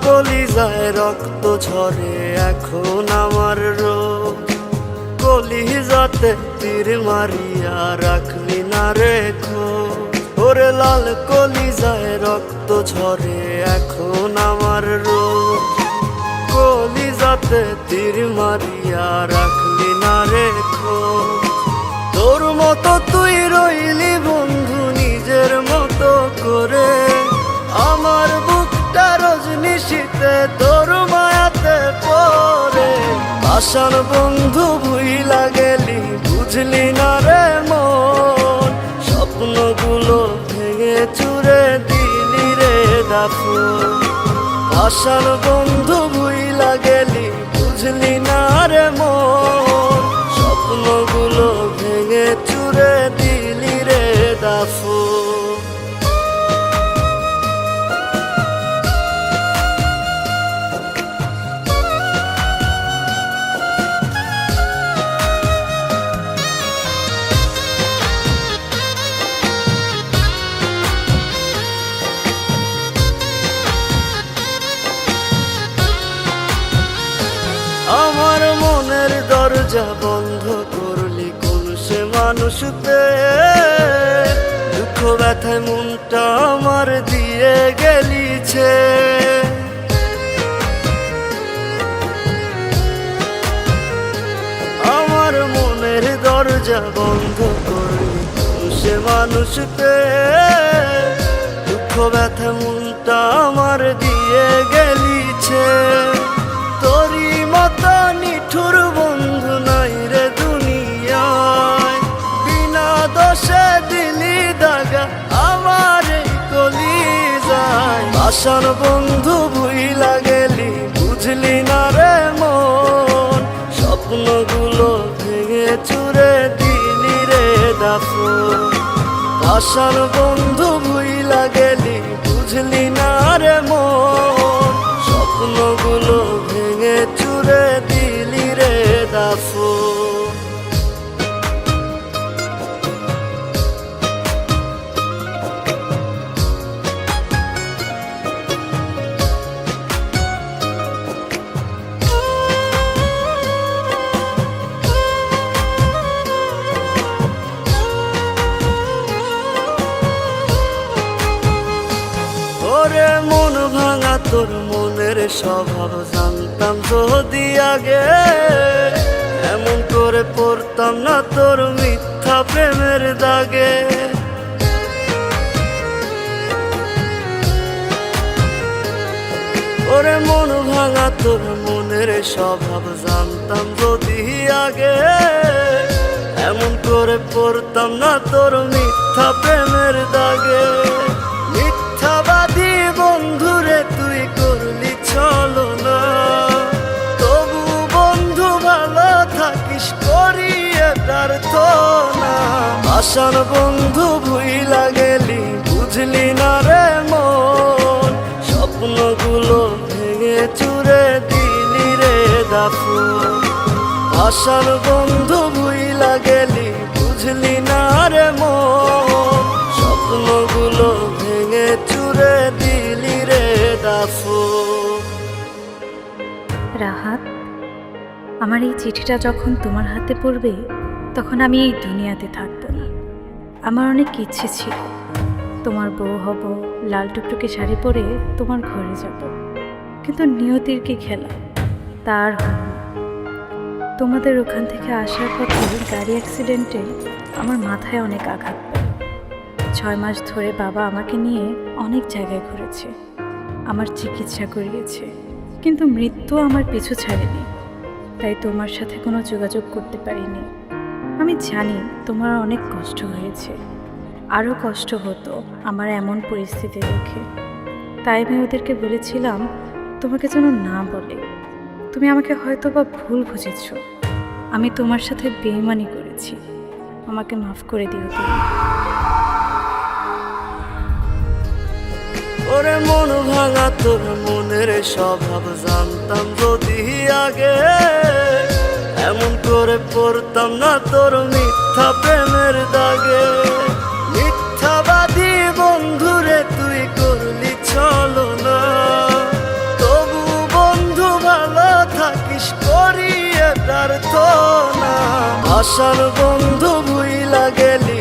কলিজায় রক্ত ঝরে এখন আমার রোজ। কলিজাতে তীর মারিয়া রাখলি না রেখো, ওরে লাল কলিজায় রক্ত ঝরে এখন আমার রোজ। কলিজাতে তীর মারিয়া রাখলি না রেখো, তোর মতো তুই রইলি বন্ধু নিজের মতো করে। আমার বুকটা রজনিশীতে তোর মায়াতে পড়ে। আশার বন্ধু ভুইলা গেলি বুঝলি না রে মন, স্বপ্নগুলো ভেঙে চুরে দিলি রে দাফন। আশার বন্ধু ভুইলা গেলি বুঝলি না রে মন, স্বপ্নগুলো ভেঙে চুরে দিলি রে দাফন। আমার মনের দরজা বন্ধ করলি কোন সে মানুষ পেয়ে। দুঃখ ব্যথায় মনটা আমার দিয়ে গেলিছে। আমার মনের দরজা বন্ধ করলি কোন সে মানুষ পেয়ে। দুঃখ ব্যথায় মনটা আমার দিয়ে গেলিছে। তোরি মতো নিঠুর বন্ধু নাই রে দুনিয়ায়, বিনা দোষে দিলি দাগা আমার এই কলিজায়। আশার বন্ধু ভুইলা গেলি বুঝলি না রে মন, স্বপ্নগুলো ভেঙে চুরে দিলি রে দাফন। আশার বন্ধু ভুইলা গেলি বুঝলি না রে মন, স্বপ্নগুলো ভেঙে চুরে দিলি রে দাফন। ওরে মন ভাঙা তোর মনের স্বভাব জানতাম যদি আগে, এমন করে পড়তাম না তোর মিথ্যা প্রেমের দাগে। ওরে মন ভাঙা তোর মনের স্বভাব জানতাম যদি আগে, এমন করে পড়তাম না তোর মিথ্যা প্রেমের দাগে। মিথ্যাবাদী বন্ধুরে তুই করলি ছলনা, তবু বন্ধু ভালো থাকিস করিয়ে প্রার্থনা। আশার বন্ধু ভুইলা গেলি বুঝলি না রে মন, স্বপ্নগুলো ভেঙে চুরে দিলি রে দাফন। আশার বন্ধু ভুইলা গেলি বুঝলি না রে মন, স্বপ্নগুলো ভেঙে চুরে দিলি রে দাফন। রাহাত, আমার এই চিঠিটা যখন তোমার হাতে পড়বে তখন আমি এই দুনিয়াতে থাকবো না। আমার অনেক ইচ্ছে ছিল তোমার বউ হব, লাল টুকটুকে শাড়ি পরে তোমার ঘরে যাব, কিন্তু নিয়তির কি খেলা, তার হল না। তোমাদের ওখান থেকে আসার পথে গাড়ি অ্যাক্সিডেন্টে আমার মাথায় অনেক আঘাত পায়। 6 মাস ধরে বাবা আমাকে নিয়ে অনেক জায়গায় ঘুরেছে, আমার চিকিৎসা করিয়েছে, কিন্তু মৃত্যু আমার পিছু ছাড়েনি। তাই তোমার সাথে কোনো যোগাযোগ করতে পারিনি। আমি জানি তোমার অনেক কষ্ট হয়েছে, আরও কষ্ট হতো আমার এমন পরিস্থিতি দেখে। তাই আমি ওদেরকে বলেছিলাম তোমাকে যেন না বলে। তুমি আমাকে হয়তো বা ভুল বুঝেছ, আমি তোমার সাথে বেইমানি করেছি, আমাকে মাফ করে দিও তুমি। ওরে মন ভাঙা তোর মনের স্বভাব জানতাম যদি আগে, এমন করে পড়তাম না তোর মিথ্যা প্রেমের দাগে। মিথ্যাবাদী বন্ধুরে তুই করলি ছলনা, আশার বন্ধু ভুইলা গেলি